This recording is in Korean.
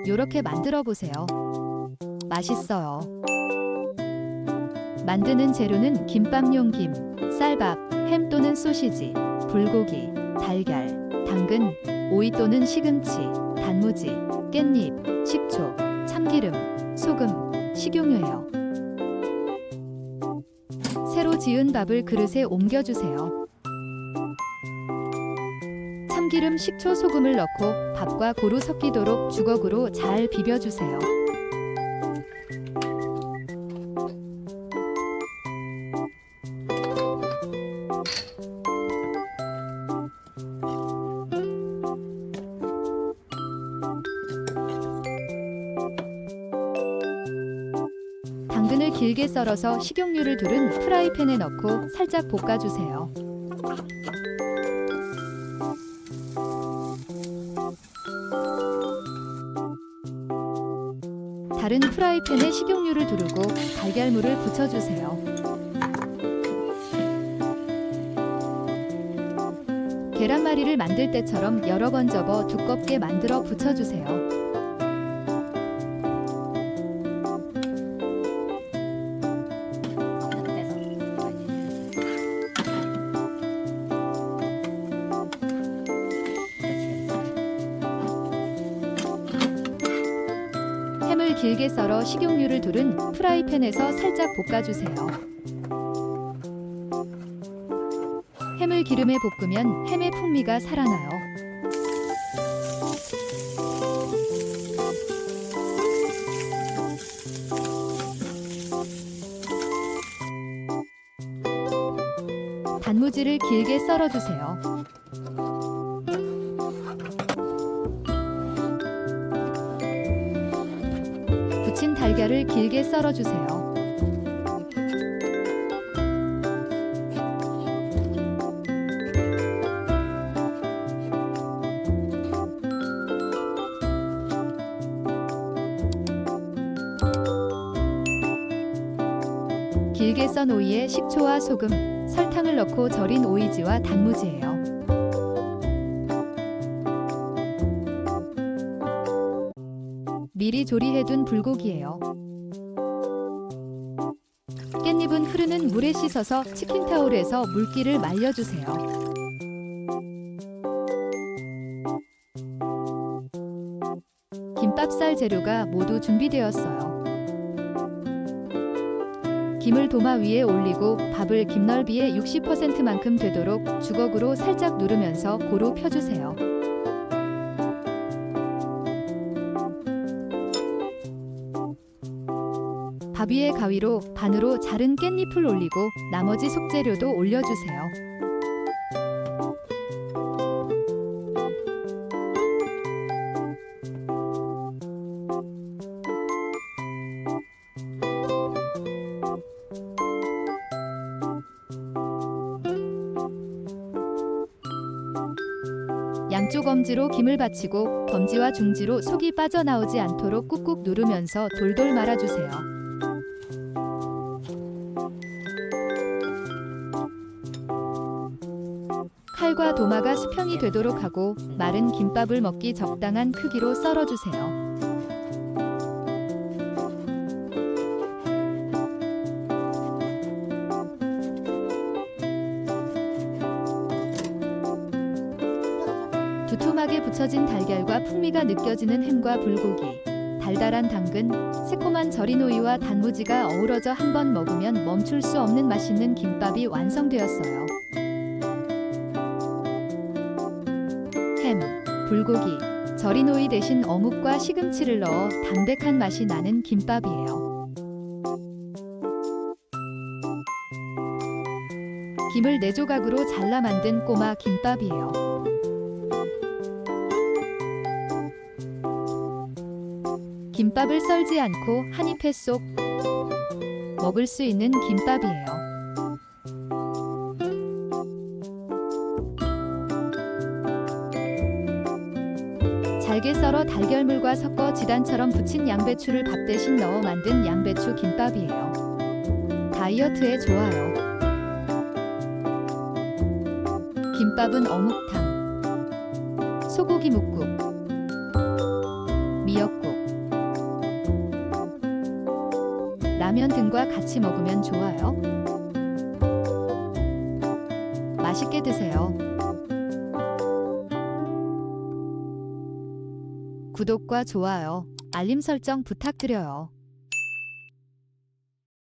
요렇게 만들어 보세요. 맛있어요. 만드는 재료는 김밥용 김, 쌀밥, 햄 또는 소시지, 불고기, 달걀, 당근, 오이 또는 시금치, 단무지, 깻잎, 식초, 참기름, 소금, 식용유예요. 새로 지은 밥을 그릇에 옮겨주세요. 참기름, 식초, 소금을 넣고 밥과 고루 섞이도록 주걱으로 잘 비벼주세요. 당근을 길게 썰어서 식용유를 두른 프라이팬에 넣고 살짝 볶아주세요. 다른 프라이팬에 식용유를 두르고 달걀물을 붙여주세요. 계란말이를 만들 때처럼 여러 번 접어 두껍게 만들어 붙여주세요. 햄을 길게 썰어 식용유를 두른 프라이팬에서 살짝 볶아주세요. 햄을 기름에 볶으면 햄의 풍미가 살아나요. 단무지를 길게 썰어주세요. 부친 달걀을 길게 썰어주세요. 길게 썬 오이에 식초와 소금, 설탕을 넣고 절인 오이지와 단무지예요. 미리 조리해둔 불고기예요. 깻잎은 흐르는 물에 씻어서 치킨타올에서 물기를 말려주세요. 김밥쌀 재료가 모두 준비되었어요. 김을 도마 위에 올리고 밥을 김 넓이의 60%만큼 되도록 주걱으로 살짝 누르면서 고루 펴주세요. 밥 위에 가위로 반으로 자른 깻잎을 올리고 나머지 속재료도 올려주세요. 양쪽 엄지로 김을 받치고 검지와 중지로 속이 빠져나오지 않도록 꾹꾹 누르면서 돌돌 말아주세요. 칼과 도마가 수평이 되도록 하고 마른 김밥을 먹기 적당한 크기로 썰어주세요. 두툼하게 붙여진 달걀과 풍미가 느껴지는 햄과 불고기, 달달한 당근, 새콤한 절인 오이와 단무지가 어우러져 한 번 먹으면 멈출 수 없는 맛있는 김밥이 완성되었어요. 햄, 불고기, 절인 오이 대신 어묵과 시금치를 넣어 담백한 맛이 나는 김밥이에요. 김을 4조각으로 잘라 만든 꼬마 김밥이에요. 김밥을 썰지 않고 한 입에 쏙 먹을 수 있는 김밥이에요. 잘게 썰어 달걀물과 섞어 지단처럼 부친 양배추를 밥 대신 넣어 만든 양배추 김밥이에요. 다이어트에 좋아요. 김밥은 어묵탕, 소고기 묵국, 미역국, 라면 등과 같이 먹으면 좋아요. 맛있게 드세요. 구독과 좋아요, 알림 설정 부탁드려요.